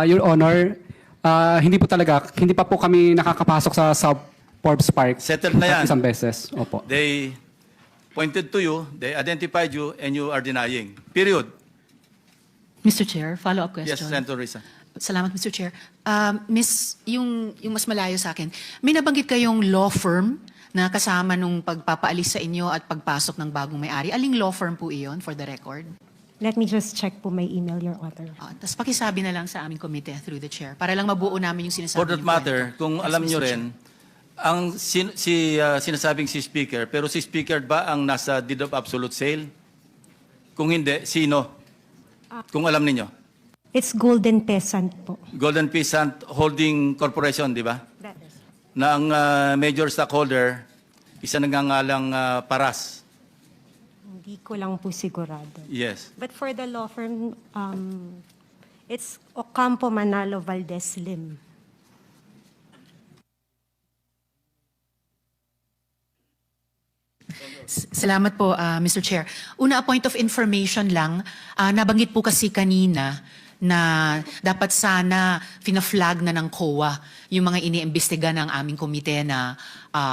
Your Honor, hindi pa po kami nakakapasok sa Forbes Park. Settled na yan. Isang beses. Opo. They pointed to you, they identified you, and you are denying. Period. Mr. Chair, follow-up question. Yes, Senator Risa. Salamat, Mr. Chair. Miss, yung mas malayo sa akin, may nabanggit kayong law firm na kasama nung pagpapaalis sa inyo at pagpasok ng bagong may-ari. Aling law firm po iyon, for the record? Let me just check po my email, Your Honor. Tapos pakisabi na lang sa aming komite through the chair para lang mabuo namin yung sinasabi For that niyong matter, kwento. kung Yes, alam Mr. nyo Chair. rin, ang sinasabing si Speaker, pero si Speaker ba ang nasa deed of absolute sale? Kung hindi, sino? Kung alam ninyo. It's Golden Peasant po. Golden Peasant Holding Corporation, di ba? That is. Na ang major stockholder, isa nangangalang Paras. Hindi ko lang po sigurado. Yes. But for the law firm, it's Ocampo Manalo Valdez Lim. Salamat po, Mr. Chair. Una, a point of information lang. Nabanggit po kasi kanina na dapat sana fina-flag na ng COA yung mga iniimbestiga ng aming komite na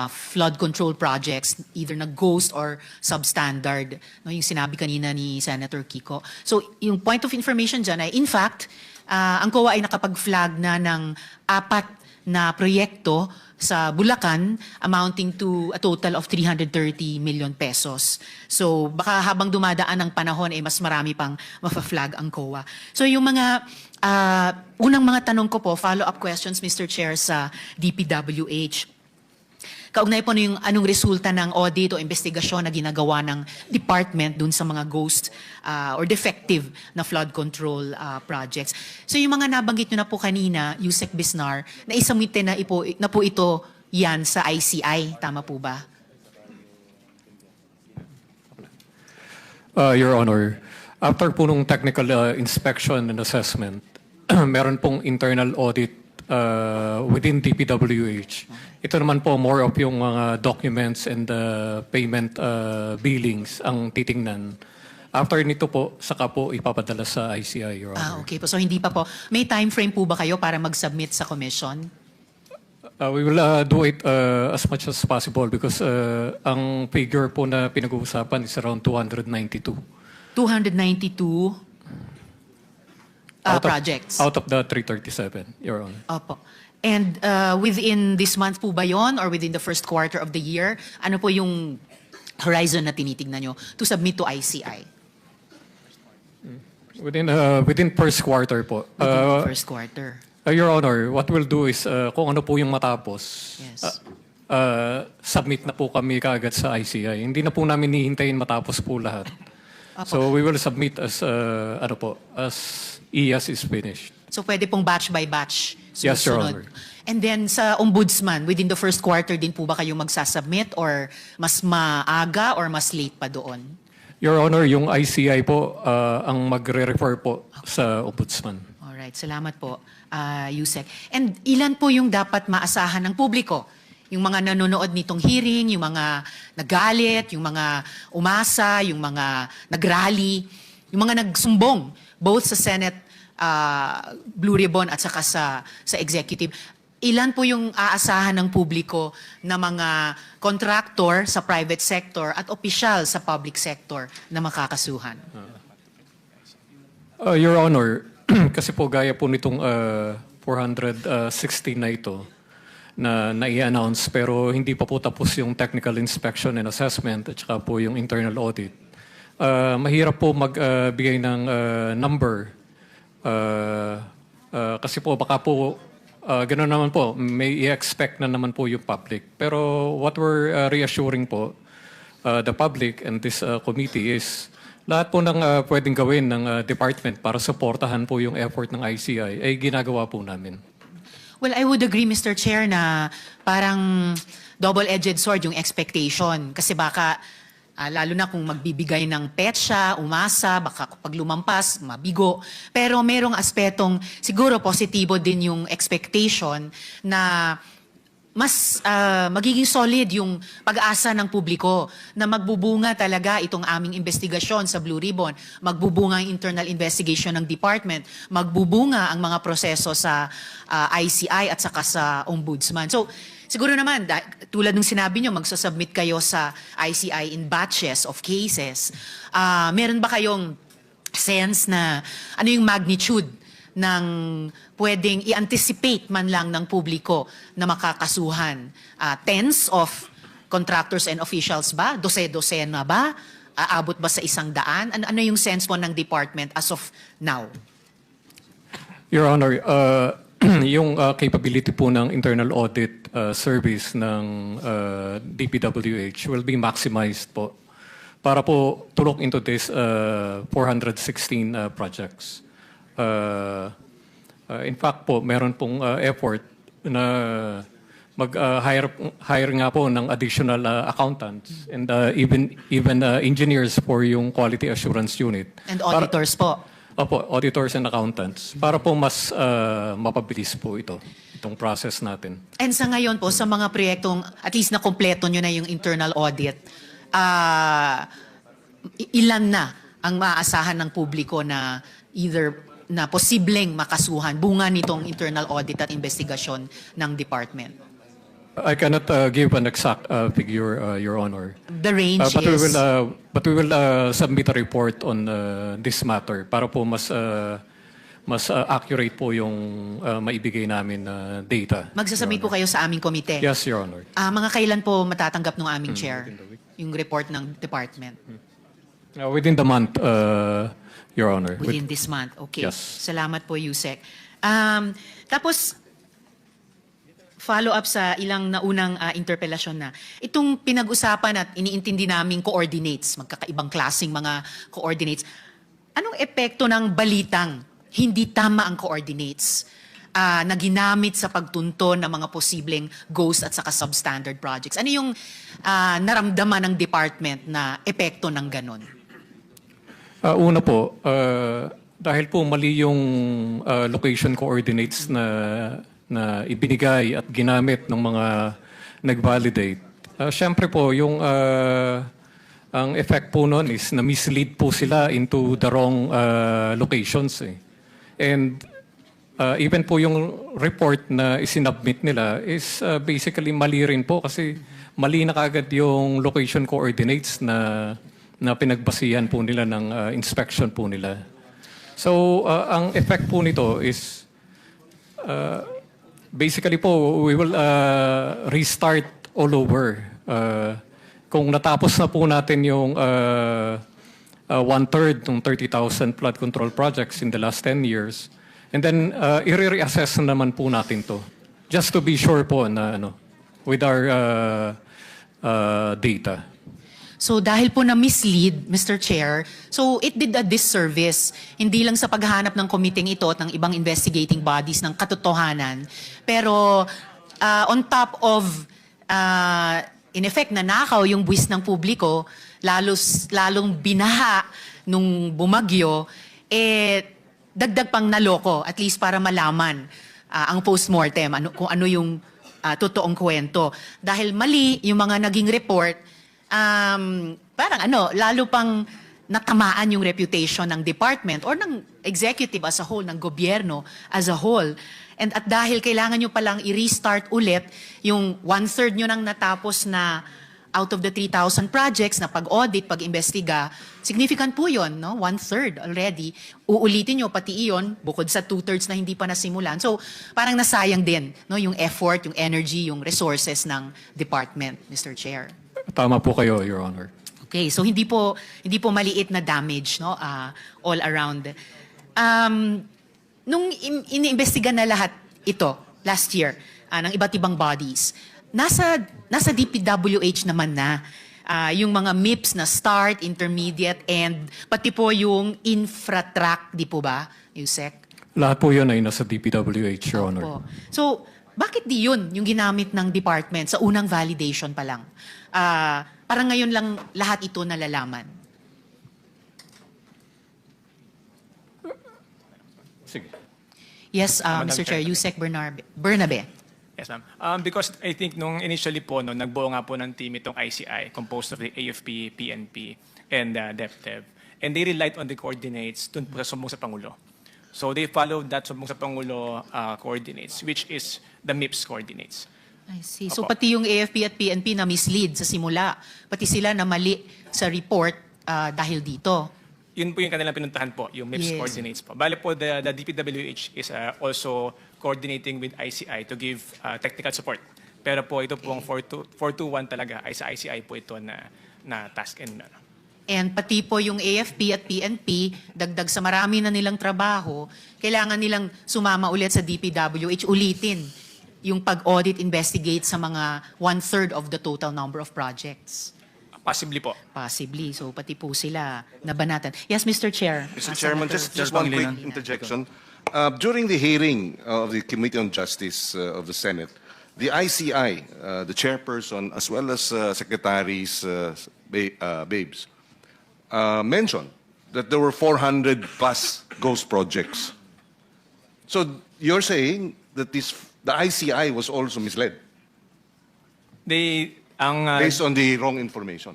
flood control projects, either na ghost or substandard. No, yung sinabi kanina ni Senator Kiko. So, yung point of information dyan ay, in fact, ang COA ay nakapag-flag na ng 4 na proyekto sa Bulacan amounting to a total of 330 million pesos. So baka habang dumadaan ang panahon mas marami pang mafa-flag ang COA. So yung mga unang mga tanong ko po, follow-up questions, Mr. Chair, sa DPWH. Kaugnay po yung anong resulta ng audit o investigasyon na ginagawa ng department dun sa mga ghost or defective na flood control projects. So yung mga nabanggit nyo na po kanina, Yusek Bisnar, na isamite na po ito yan sa ICI. Tama po ba? Your Honor, after po nung technical inspection and assessment, meron pong internal audit within DPWH. Ito naman po more of yung mga documents and payment billings ang titingnan. After nito po, saka po ipapadala sa ICI, Your Honor. Okay po. So hindi pa po. May time frame po ba kayo para mag-submit sa commission? We will do it as much as possible because ang figure po na pinag-uusapan is around 292. 292 projects? Out of the 337, Your Honor. Opo. And within this month po ba yon or within the first quarter of the year, ano po yung horizon na tinitignan nyo to submit to ICI? Within first quarter po. Within the first quarter. Your Honor, what we'll do is kung ano po yung matapos, Yes. submit na po kami kaagad sa ICI. Hindi na po namin hihintayin matapos po lahat. So we will submit as as IAS is finished. So pwede pong batch by batch. Yes, Your susunod. Honor. And then sa Ombudsman, within the first quarter din po ba kayo magsasubmit or mas maaga or mas late pa doon? Your Honor, yung ICI po ang magre-refer po sa Ombudsman. Alright, salamat po, Yusek. And ilan po yung dapat maasahan ng publiko? Yung mga nanonood nitong hearing, yung mga nagalit, yung mga umasa, yung mga nagrally, yung mga nagsumbong, both sa Senate Blue Ribbon at saka sa executive. Ilan po yung aasahan ng publiko na mga contractor sa private sector at opisyal sa public sector na makakasuhan? Your Honor, kasi po gaya po nitong 416 na ito na nai-announce pero hindi pa po tapos yung technical inspection and assessment at saka po yung internal audit. Mahirap po magbigay ng number kasi po baka po gano'n naman po, may i-expect na naman po yung public. Pero what we're reassuring po, the public and this committee is lahat po ng pwedeng gawin ng department para supportahan po yung effort ng ICI ay ginagawa po namin. Well, I would agree, Mr. Chair, na parang double-edged sword yung expectation. Kasi baka, lalo na kung magbibigay ng petsa, umasa, baka pag lumampas, mabigo. Pero merong aspetong, siguro positibo din yung expectation na mas magiging solid yung pag-asa ng publiko na magbubunga talaga itong aming investigasyon sa Blue Ribbon, magbubunga ang internal investigation ng department, magbubunga ang mga proseso sa ICI at saka sa Ombudsman. So, siguro naman, tulad ng sinabi nyo, magsasubmit kayo sa ICI in batches of cases. Meron ba kayong sense na ano yung magnitude ng pwedeng i-anticipate man lang ng publiko na makakasuhan? Tens of contractors and officials ba? Dose-dosena ba? Aabot ba sa 100? Ano yung sense po ng department as of now? Your Honor, yung capability po ng internal audit service ng DPWH will be maximized po para po to look into this 416 projects. In fact po, meron pong effort na hire nga po ng additional accountants and even engineers for yung quality assurance unit. And auditors po? Opo, auditors and accountants. Para po mas mapabilis po itong process natin. And sa ngayon po, sa mga proyektong at least na kompleto nyo na yung internal audit, ilan na ang maaasahan ng publiko na either na posibleng makasuhan bunga nitong internal audit at investigasyon ng department? I cannot give an exact figure, Your Honor. The range But we is... will submit a report on this matter para po mas accurate po yung maibigay namin na data. Magsasubmit po kayo sa aming komite? Yes, Your Honor. Mga kailan po matatanggap ng aming chair yung report ng department? Within the month, Your Honor. Within this month. Okay. Yes. Salamat po, Yusek. Tapos, follow-up sa ilang naunang interpelasyon na. Itong pinag-usapan at iniintindi naming coordinates, magkakaibang klaseng mga coordinates. Anong epekto ng balitang hindi tama ang coordinates na ginamit sa pagtunton ng mga posibleng ghost at saka substandard projects? Ano yung naramdaman ng department na epekto ng ganon? Una po, dahil po mali yung location coordinates na ibinigay at ginamit ng mga nag-validate. Siyempre po, ang effect po nun is na-mislead po sila into the wrong locations. And even po yung report na isinubmit nila is basically mali rin po kasi mali na kagad yung location coordinates na pinagbasihan po nila ng inspection po nila. So, ang effect po nito is basically po, we will restart all over. Kung natapos na po natin yung 1/3 ng 30,000 flood control projects in the last 10 years, and then i-reassess na naman po natin to. Just to be sure po na with our data. So dahil po na mislead, Mr. Chair, so it did a disservice, hindi lang sa paghahanap ng komiteng ito at ng ibang investigating bodies ng katotohanan, pero on top of, in effect, nanakaw yung buwis ng publiko, lalong binaha nung bumagyo, dagdag pang naloko, at least para malaman ang postmortem, kung ano yung totoong kwento. Dahil mali yung mga naging report, parang lalo pang natamaan yung reputation ng department or ng executive as a whole, ng gobyerno as a whole. And at dahil kailangan nyo palang i-restart ulit yung 1/3 nyo nang natapos na out of the 3,000 projects na pag-audit, pag-imbestiga, significant po yun, no? 1/3 already. Uulitin nyo pati iyon, bukod sa 2/3 na hindi pa nasimulan. So, parang nasayang din, no? Yung effort, yung energy, yung resources ng department, Mr. Chair. Tama po kayo, Your Honor. Okay, so hindi po maliit na damage, no, all around. Nung iniimbestiga na lahat ito last year ng iba't ibang bodies, nasa DPWH naman na yung mga MIPS na start, intermediate, and pati po yung infratrack, di po ba, Yusek? Lahat po yun ay nasa DPWH, Your Honor. Opo. So, bakit di yun yung ginamit ng department sa unang validation pa lang? Parang ngayon lang lahat ito nalalaman. Sige. Yes, Mr. Chair, Yusek Bernabe. Yes, ma'am. Because I think nung initially po, no, nagbuo nga po ng team itong ICI, composed of the AFP, PNP, and DepDev. And they relied on the coordinates dun po sa sumbong sa Pangulo. So they followed that sumbong sa Pangulo coordinates, which is the MIPS coordinates. I see. So Opo. pati yung AFP at PNP na mislead sa simula, pati sila na mali sa report dahil dito. Yun po yung kanilang pinuntahan po, yung MIPS Yes. coordinates po. Bale po, the DPWH is also coordinating with ICI to give technical support. Pero po ito pong 421 talaga ay sa ICI po ito na task. And pati po yung AFP at PNP, dagdag sa marami na nilang trabaho, kailangan nilang sumama ulit sa DPWH, ulitin yung pag-audit, investigate sa mga 1/3 of the total number of projects. Possibly po. Possibly. So pati po sila nabanatan. Yes, Mr. Chair. Mr. Chairman, Senator just one quick Pangilinan. interjection. During the hearing of the Committee on Justice of the Senate, the ICI, the chairperson, as well as secretaries, Babes, mentioned that there were 400 plus ghost projects. So you're saying that the ICI was also misled based on the wrong information?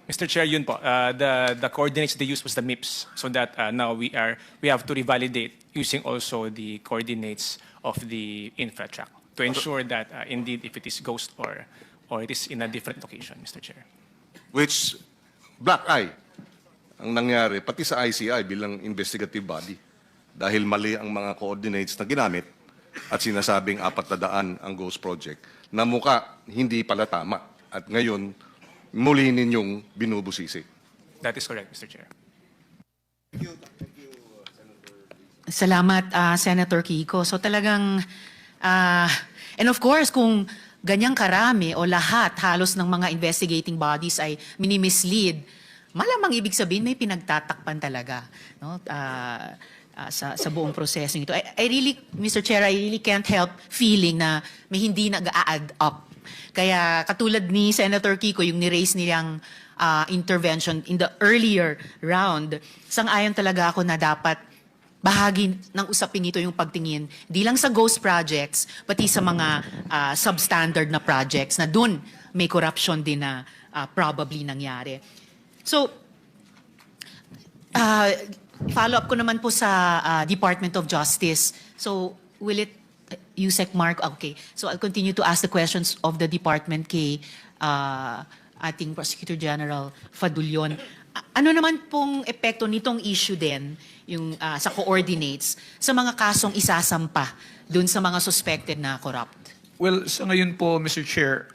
Mr. Chair, yun po. The coordinates they used was the MIPS. So that now we have to revalidate using also the coordinates of the infratrack to ensure that indeed if it is ghost or it is in a different location, Mr. Chair. Which black eye ang nangyari pati sa ICI bilang investigative body dahil mali ang mga coordinates na ginamit at sinasabing 400 ang ghost project na muka hindi pala tama at ngayon muli ninyong binubusisi. That is correct, Mr. Chair. Salamat, Senator Kiko. So talagang, and of course, kung ganyang karami o lahat halos ng mga investigating bodies ay minimislead, malamang ibig sabihin may pinagtatakpan talaga, no? Sa buong proseso ito. I really, Mr. Chair, I really can't help feeling na may hindi nag-a-add up. Kaya katulad ni Senator Kiko, yung ni-raise nilang intervention in the earlier round, sang-ayon talaga ako na dapat bahagi ng usaping ito yung pagtingin, di lang sa ghost projects, pati sa mga substandard na projects na dun may corruption din na probably nangyari. So, follow-up ko naman po sa Department of Justice. So, will it, Yusek Mark, okay. So, I'll continue to ask the questions of the department kay ating Prosecutor General Fadulyon. Ano naman pong epekto nitong issue din, yung sa coordinates, sa mga kasong isasampa dun sa mga suspected na corrupt? Well, sa ngayon po, Mr. Chair,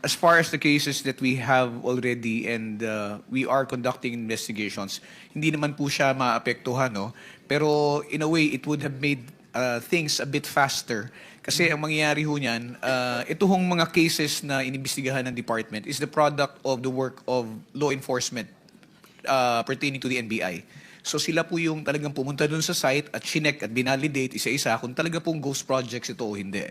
as far as the cases that we have already and we are conducting investigations, hindi naman po siya maapektuhan, no? Pero in a way, it would have made things a bit faster. Kasi ang mangyayari ho niyan, ito hong mga cases na inimbestigahan ng department is the product of the work of law enforcement pertaining to the NBI. So sila po yung talagang pumunta dun sa site at chinek at binalidate isa-isa kung talaga pong ghost projects ito o hindi.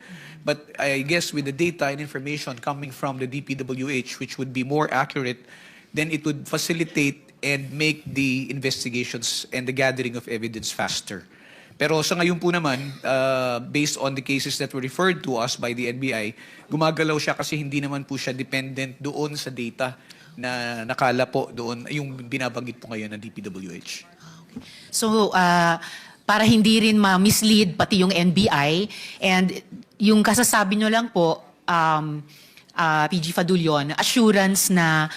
But I guess with the data and information coming from the DPWH, which would be more accurate, then it would facilitate and make the investigations and the gathering of evidence faster. Pero sa ngayon po naman, based on the cases that were referred to us by the NBI, gumagalaw siya kasi hindi naman po siya dependent doon sa data na nakala po doon, yung binabanggit po ngayon ng DPWH. So, para hindi rin ma-mislead pati yung NBI, and yung kasasabi nyo lang po, PG Fadulyon, assurance na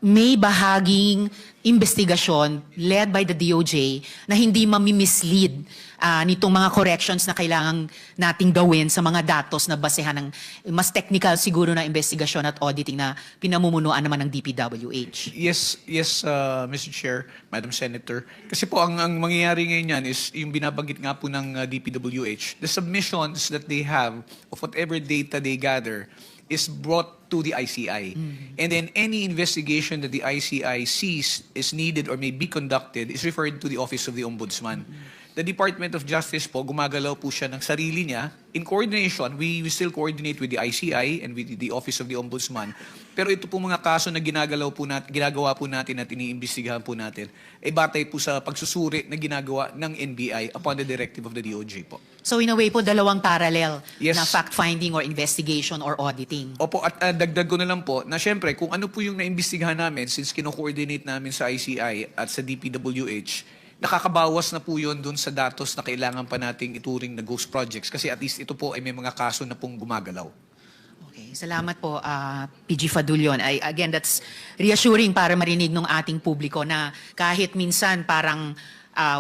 may bahaging investigasyon led by the DOJ na hindi mamimislead nitong mga corrections na kailangan nating gawin sa mga datos na basehan ng mas technical siguro na investigasyon at auditing na pinamumunuan naman ng DPWH. Yes, Mr. Chair, Madam Senator. Kasi po ang mangyayari ngayon yan is yung binabanggit nga po ng DPWH, the submissions that they have of whatever data they gather is brought to the ICI. And then any investigation that the ICI sees is needed or may be conducted is referred to the Office of the Ombudsman. the Department of Justice po, gumagalaw po siya ng sarili niya. In coordination, we still coordinate with the ICI and with the Office of the Ombudsman. Pero ito po mga kaso na ginagawa po natin at iniimbestigahan po natin, ay batay po sa pagsusuri na ginagawa ng NBI upon the directive of the DOJ po. So in a way po, dalawang parallel Yes. na fact-finding or investigation or auditing. Opo, at dagdag ko na lang po na syempre kung ano po yung naimbestigahan namin since kino-coordinate namin sa ICI at sa DPWH, nakakabawas na po yun dun sa datos na kailangan pa nating ituring na ghost projects kasi at least ito po ay may mga kaso na pong gumagalaw. Okay, salamat po, PG Fadulion. Again, that's reassuring para marinig ng ating publiko na kahit minsan parang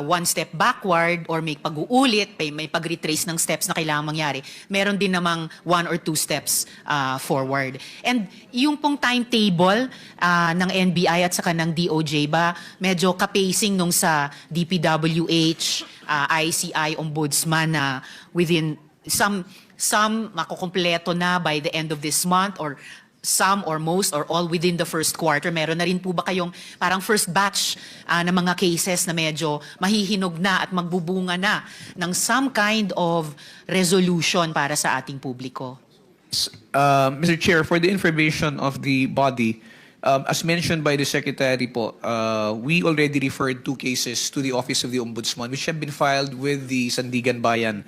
one step backward or may pag-uulit, may pag-retrace ng steps na kailangan mangyari, meron din namang 1 or 2 steps forward. And yung pong timetable ng NBI at saka ng DOJ ba, medyo kapacing nung sa DPWH, ICI, Ombudsman na within some makukumpleto na by the end of this month or some or most or all within the first quarter? Meron na rin po ba kayong parang first batch na mga cases na medyo mahihinog na at magbubunga na ng some kind of resolution para sa ating publiko? Mr. Chair, for the information of the body, as mentioned by the Secretary po, we already referred 2 cases to the Office of the Ombudsman which have been filed with the Sandigan Bayan.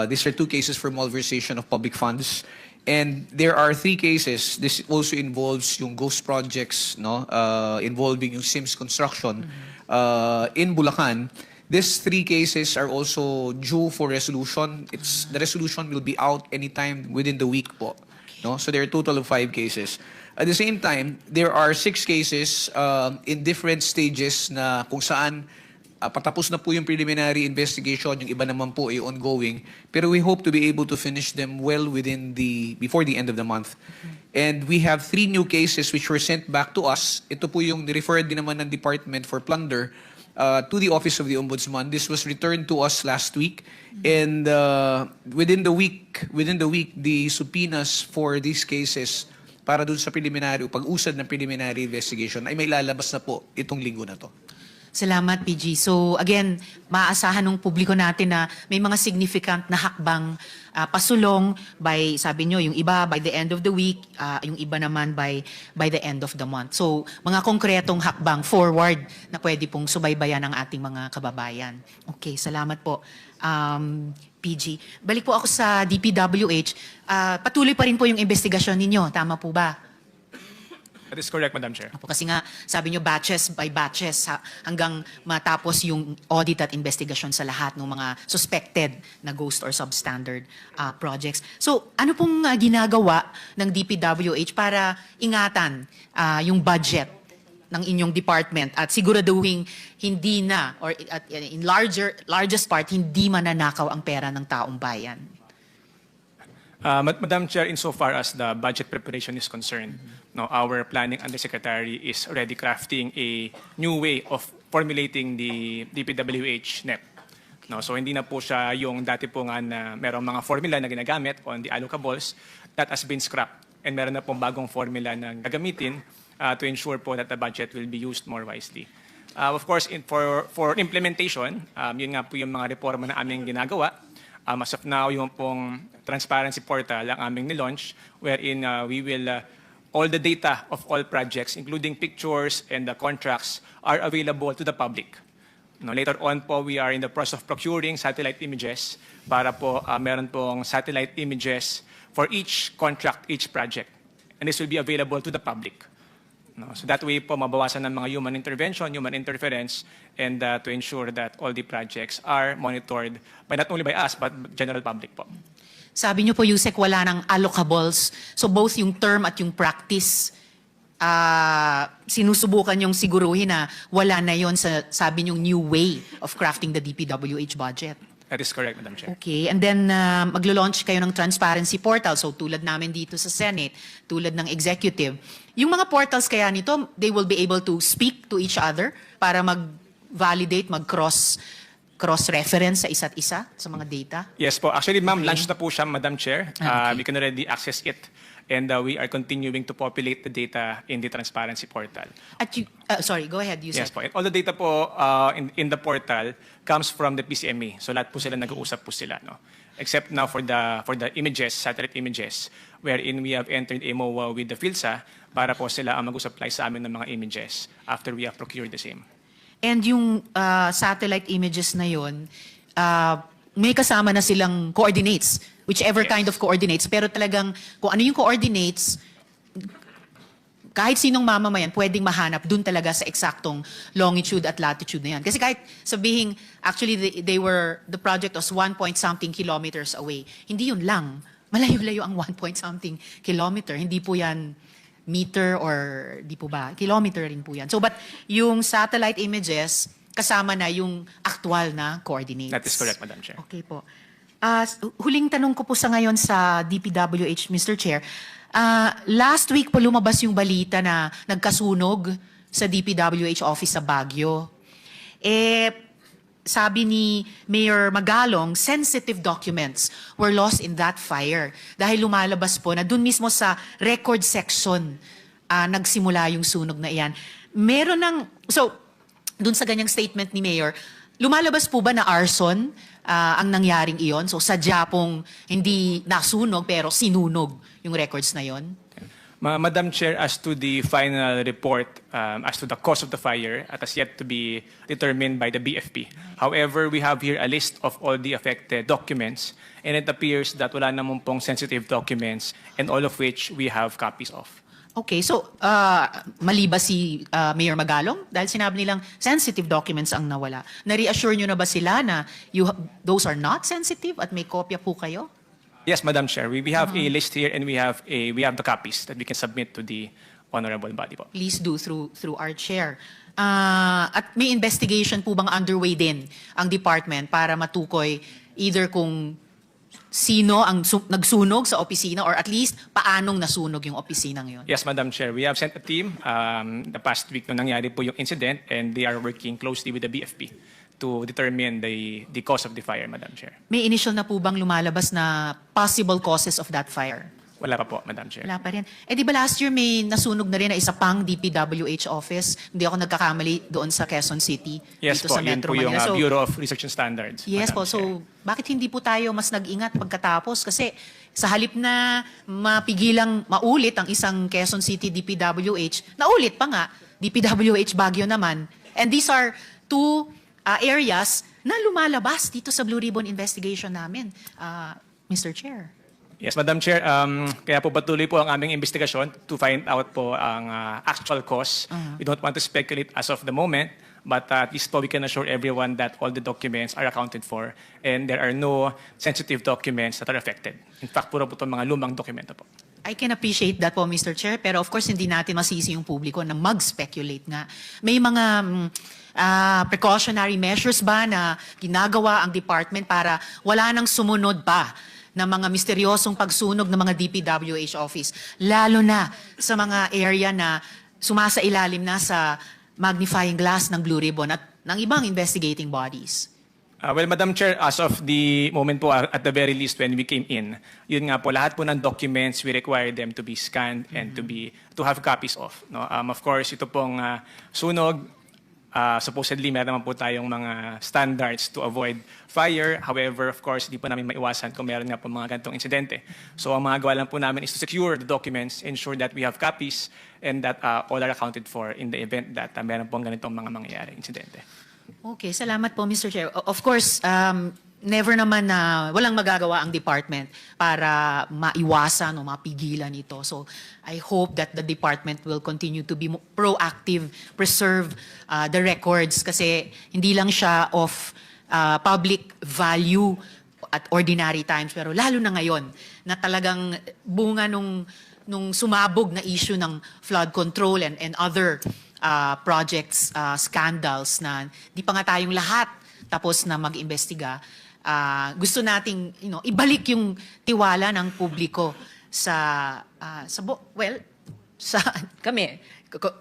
These are 2 cases for malversation of public funds. And there are 3 cases. This also involves yung ghost projects, no, involving yung Sims construction in Bulacan. These 3 cases are also due for resolution. The resolution will be out anytime within the week po. No? So there are a total of 5 cases. At the same time, there are 6 cases in different stages na kung saan patapos na po yung preliminary investigation, yung iba naman po ay ongoing. Pero we hope to be able to finish them well before the end of the month. And we have 3 new cases which were sent back to us. Ito po yung referred din naman ng Department for Plunder to the Office of the Ombudsman. This was returned to us last week. And within the week, the subpoenas for these cases para dun sa preliminary, pag-usad ng preliminary investigation ay may lalabas na po itong linggo na to. Salamat, PG. So again, maaasahan ng publiko natin na may mga significant na hakbang pasulong by, sabi nyo, yung iba by the end of the week, yung iba naman by the end of the month. So mga konkretong hakbang forward na pwede pong subaybayan ng ating mga kababayan. Okay, salamat po. PG. Balik po ako sa DPWH. Patuloy pa rin po yung investigasyon ninyo. Tama po ba? That is correct, Madam Chair. Kasi nga, sabi nyo, batches by batches hanggang matapos yung audit at investigation sa lahat ng mga suspected na ghost or substandard projects. So, ano pong ginagawa ng DPWH para ingatan yung budget ng inyong department at siguraduhin hindi na, or in largest part, hindi mananakaw ang pera ng taong bayan? Madam Chair, insofar as the budget preparation is concerned, no, our planning undersecretary is already crafting a new way of formulating the DPWH NEP. No, so hindi na po siya yung dati po nga na merong mga formula na ginagamit on the allocables that has been scrapped. And meron na pong bagong formula na gagamitin to ensure po that the budget will be used more wisely. Of course, for implementation, yun nga po yung mga reforma na aming ginagawa. As of now, yung pong transparency portal ang aming nilaunch wherein we will, all the data of all projects, including pictures and the contracts, are available to the public. No, later on po, we are in the process of procuring satellite images para po meron pong satellite images for each contract, each project. And this will be available to the public. No, so that way po, mabawasan ng mga human intervention, human interference, and to ensure that all the projects are monitored by not only by us, but general public po. Sabi niyo po, Yusek, wala ng allocables. So both yung term at yung practice, sinusubukan yung siguruhin na wala na yon sa, sabi niyong new way of crafting the DPWH budget. That is correct, Madam Chair. Okay, and then maglo-launch kayo ng transparency portal. So tulad namin dito sa Senate, tulad ng executive. Yung mga portals kaya nito, they will be able to speak to each other para mag-validate, mag-cross cross-reference sa isa't isa, sa mga data? Yes po. Actually, ma'am, launched na po siya, Madam Chair. Okay. We can already access it. And we are continuing to populate the data in the transparency portal. At you, sorry, go ahead. You Yes said. po. And all the data po in the portal comes from the PCMA. So lahat po sila nag-uusap po sila. No? Except now for the images, satellite images, wherein we have entered a MOA with the PhilSA para po sila ang mag-supply sa amin ng mga images after we have procured the same. And yung satellite images na yon, may kasama na silang coordinates, whichever Yes. kind of coordinates. Pero talagang kung ano yung coordinates, kahit sinong mamamayan, pwedeng mahanap dun talaga sa eksaktong longitude at latitude na yan. Kasi kahit sabihin, actually, the project was 1 point something kilometers away. Hindi yun lang. Malayo-layo ang 1 point something kilometer. Hindi po yan meter or di po ba? Kilometer rin po yan. So, but yung satellite images, kasama na yung actual na coordinates. That is correct, Madam Chair. Okay po. Huling tanong ko po sa ngayon sa DPWH, Mr. Chair. Last week po lumabas yung balita na nagkasunog sa DPWH office sa Baguio. Sabi ni Mayor Magalong, sensitive documents were lost in that fire. Dahil lumalabas po na dun mismo sa record section nagsimula yung sunog na iyan. So, dun sa ganyang statement ni Mayor, lumalabas po ba na arson ang nangyaring iyon? So, sadya pong hindi nasunog pero sinunog yung records na yon? Madam Chair, as to the final report, as to the cause of the fire, it has yet to be determined by the BFP. However, we have here a list of all the affected documents, and it appears that wala namang pong sensitive documents, and all of which we have copies of. Okay, so mali ba si Mayor Magalong? Dahil sinabi nilang sensitive documents ang nawala. Na-reassure nyo na ba sila na those are not sensitive at may kopya po kayo? Yes, Madam Chair, we have a list here, and we have the copies that we can submit to the honorable body po. Please do through our chair. At may investigation po bang underway din ang department para matukoy either kung sino ang nagsunog sa opisina or at least paanong nasunog yung opisinang yun? Yes, Madam Chair, we have sent a team the past week nung nangyari po yung incident, and they are working closely with the BFP to determine the cause of the fire, Madam Chair. May initial na po bang lumalabas na possible causes of that fire? Wala pa po, Madam Chair. Wala pa rin. Di ba last year may nasunog na rin na isa pang DPWH office? Hindi ako nagkakamali doon sa Quezon City. Yes dito po, sa yun Metro po yung Manila. So, Bureau of Research and Standards. yes Madam po, Chair. so bakit hindi po tayo mas nag-ingat pagkatapos? Kasi sa halip na mapigilang maulit ang isang Quezon City DPWH, naulit pa nga, DPWH Baguio naman. And these are two areas na lumalabas dito sa Blue Ribbon investigation namin, Mr. Chair. Yes, Madam Chair, kaya po patuloy po ang aming investigasyon to find out po ang actual cause. We don't want to speculate as of the moment, but at least po we can assure everyone that all the documents are accounted for and there are no sensitive documents that are affected. In fact, puro po itong mga lumang dokumento po. I can appreciate that po, Mr. Chair, pero of course hindi natin masisi yung publiko na mag-speculate nga. May mga precautionary measures ba na ginagawa ang department para wala nang sumunod pa na mga misteryosong pagsunog ng mga DPWH office, lalo na sa mga area na sumasailalim na sa magnifying glass ng Blue Ribbon at ng ibang investigating bodies? Well, Madam Chair, as of the moment po, at the very least when we came in, yun nga po, lahat po ng documents, we require them to be scanned and to have copies of. No? Of course, ito pong sunog, supposedly meron naman po tayong mga standards to avoid fire. However, of course, hindi po namin maiwasan kung meron nga po mga ganitong insidente. So ang mga gawa lang po namin is to secure the documents, ensure that we have copies, and that all are accounted for in the event that meron pong ganitong mga mangyayari insidente. Okay, salamat po, Mr. Chair. Of course, never naman na walang magagawa ang department para maiwasan o mapigilan ito. So I hope that the department will continue to be proactive, preserve the records kasi hindi lang siya of public value at ordinary times, pero lalo na ngayon na talagang bunga nung sumabog na issue ng flood control and other projects, scandals na di pa nga tayong lahat tapos na mag-imbestiga. Gusto nating ibalik yung tiwala ng publiko sa kami,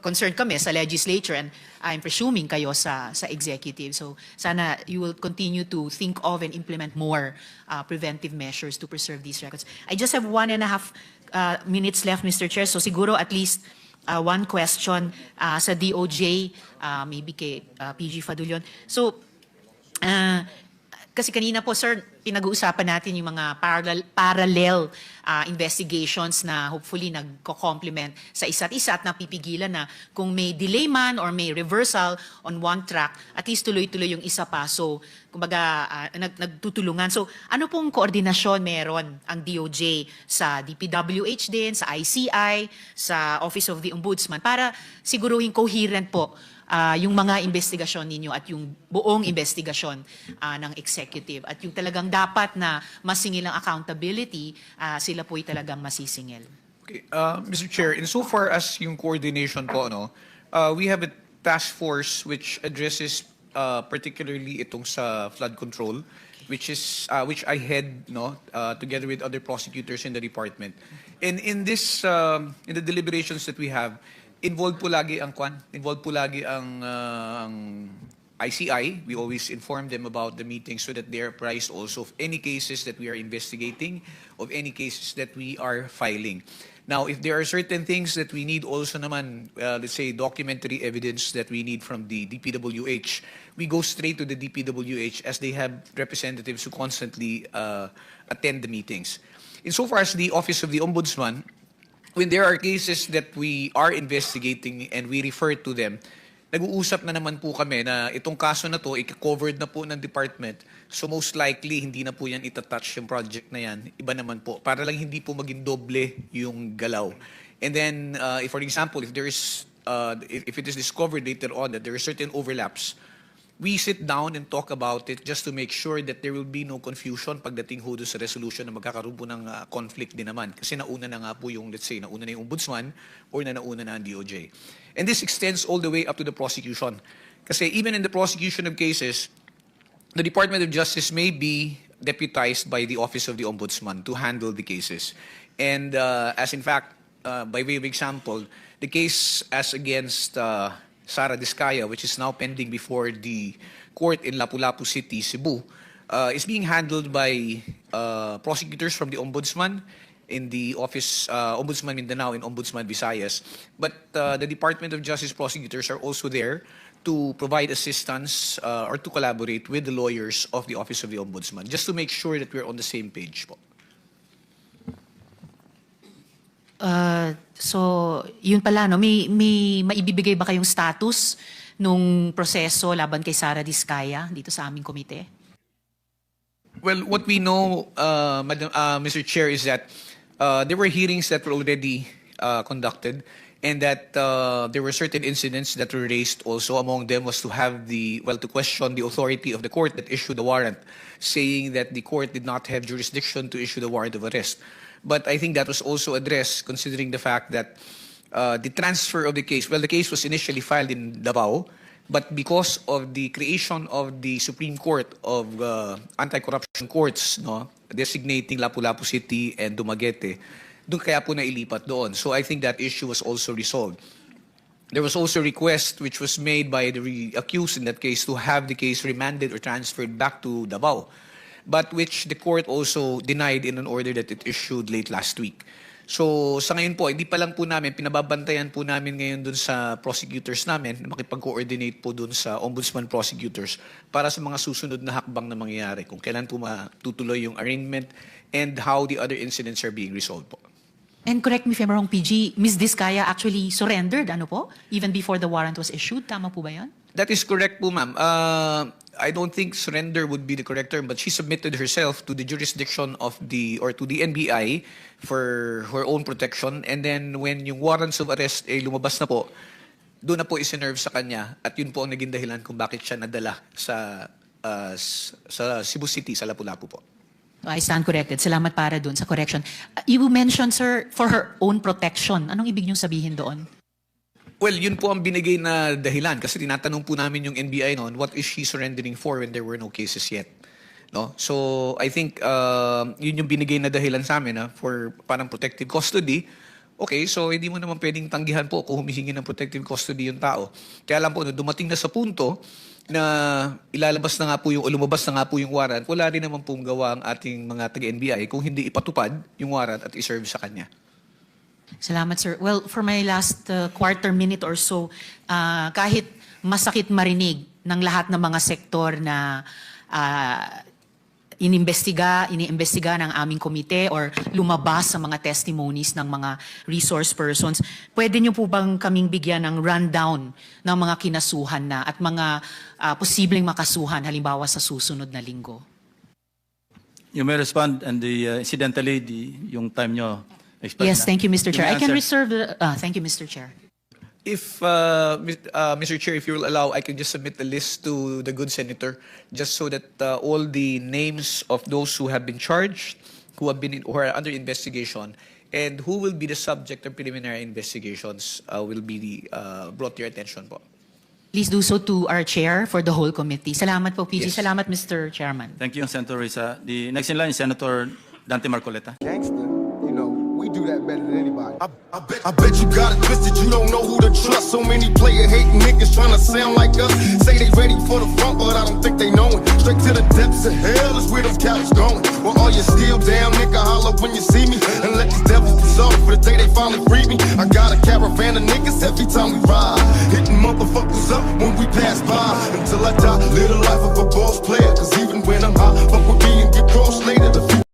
concerned kami sa legislature, and I'm presuming kayo sa executive. So sana you will continue to think of and implement more preventive measures to preserve these records. I just have 1.5 minutes left, Mr. Chair. So siguro at least one question sa DOJ, maybe kay PG Fadulion. So kasi kanina po, sir, pinag-uusapan natin yung mga parallel investigations na hopefully nagko-complement sa isa't isa at napipigilan na kung may delay man or may reversal on one track, at least tuloy-tuloy yung isa pa. So, kumbaga, nagtutulungan. So, ano pong koordinasyon meron ang DOJ sa DPWH din, sa ICI, sa Office of the Ombudsman para siguruhin coherent po yung mga investigasyon ninyo at yung buong investigasyon ng executive at yung talagang dapat na masingil ang accountability, sila po'y talagang masisingil. Okay, Mr. Chair, insofar as yung coordination po, no, we have a task force which addresses particularly itong sa flood control, which I head, no, together with other prosecutors in the department. And in this, in the deliberations that we have, involved po lagi ang ICI. We always inform them about the meeting so that they are apprised also of any cases that we are investigating, of any cases that we are filing. Now, if there are certain things that we need also naman, let's say documentary evidence that we need from the DPWH, we go straight to the DPWH as they have representatives who constantly attend the meetings. Insofar as the Office of the Ombudsman, when there are cases that we are investigating and we refer to them, nag-uusap na naman po kami na itong kaso na to, i-covered na po ng department. So most likely, hindi na po yan itatouch yung project na yan. Iba naman po. Para lang hindi po maging doble yung galaw. And then, if for example, if there is, if it is discovered later on that there are certain overlaps, we sit down and talk about it just to make sure that there will be no confusion pagdating ho doon sa resolution na magkakaroon po ng conflict din naman. Kasi nauna na nga po yung, let's say, nauna na yung ombudsman or nauna na ang DOJ. And this extends all the way up to the prosecution. Kasi even in the prosecution of cases, the Department of Justice may be deputized by the Office of the Ombudsman to handle the cases. And as in fact, by way of example, the case as against Sara Diskaya, which is now pending before the court in Lapu-Lapu City, Cebu, is being handled by prosecutors from the Ombudsman in the Office, Ombudsman Mindanao and Ombudsman Visayas. But the Department of Justice prosecutors are also there to provide assistance or to collaborate with the lawyers of the Office of the Ombudsman, just to make sure that we're on the same page po. So, yun pala, no? May maibibigay ba kayong status nung proseso laban kay Sara Diskaya dito sa aming komite? Well, what we know, Mr. Chair, is that there were hearings that were already conducted and that there were certain incidents that were raised also. Among them was to have to question the authority of the court that issued the warrant, saying that the court did not have jurisdiction to issue the warrant of arrest. But I think that was also addressed considering the fact that the transfer of the case, well, the case was initially filed in Davao, but because of the creation of the Supreme Court of Anti-Corruption Courts, no, designating Lapu-Lapu City and Dumaguete, doon kaya po nailipat doon. So I think that issue was also resolved. There was also a request which was made by the accused in that case to have the case remanded or transferred back to Davao, but which the court also denied in an order that it issued late last week. So sa ngayon po, hindi pa lang po namin, pinababantayan po namin ngayon dun sa prosecutors namin na makipag-coordinate po dun sa ombudsman prosecutors para sa mga susunod na hakbang na mangyayari, kung kailan po matutuloy yung arraignment and how the other incidents are being resolved po. And correct me if I'm wrong, PG, Ms. Diskaya actually surrendered, ano po? Even before the warrant was issued, tama po ba yan? That is correct po, ma'am. I don't think surrender would be the correct term, but she submitted herself to the jurisdiction of to the NBI for her own protection. And then when yung warrants of arrest lumabas na po, doon na po isinerve sa kanya at yun po ang naging dahilan kung bakit siya nadala sa Cebu City, sa Lapu-Lapu po. I stand corrected. Salamat para doon sa correction. You mentioned, sir, for her own protection. Anong ibig niyong sabihin doon? Well, yun po ang binigay na dahilan kasi tinatanong po namin yung NBI noon, what is she surrendering for when there were no cases yet? No? So, I think yun yung binigay na dahilan sa amin for parang protective custody Okay, so hindi mo naman pwedeng tanggihan po kung humihingi ng protective custody yung tao. Kaya lang po, no, dumating na sa punto na ilalabas na nga po yung, o lumabas na nga po yung warrant, wala rin naman pong gawa ang ating mga taga-NBI kung hindi ipatupad yung warrant at iserve sa kanya. Salamat, sir. Well, for my last quarter minute or so, kahit masakit marinig ng lahat ng mga sektor na iniimbestiga ng aming komite or lumabas sa mga testimonies ng mga resource persons, pwede niyo po bang kaming bigyan ng rundown ng mga kinasuhan na at mga posibleng makasuhan halimbawa sa susunod na linggo? You may respond and incidentally, yung time nyo expired Yes, na. thank you, Mr. You Chair. may I can answer. reserve thank you, Mr. Chair. If, Mr. Chair, if you will allow, I can just submit the list to the good senator, just so that all the names of those who have been charged, who are under investigation, and who will be the subject of preliminary investigations will be brought to your attention po. Please do so to our chair for the whole committee. Salamat po, PG. Yes. Salamat, Mr. Chairman. Thank you, Senator Risa. The next in line is Senator Dante Marcoleta. Gangster, you know, we do that better than anybody. I bet you got it twisted, you don't know who to trust. So many player hating niggas trying to sound like us. Say they ready for the front, but I don't think they know it. Straight to the depths of hell is where them cowards going. Well, all you still down, nigga, holler when you see me. And let these devils dissolve for the day they finally free me. I got a caravan of niggas every time we ride. Hitting motherfuckers up when we pass by. Until I die, live the life of a boss player. Cause even when I'm high, fuck with me and get crossed later. The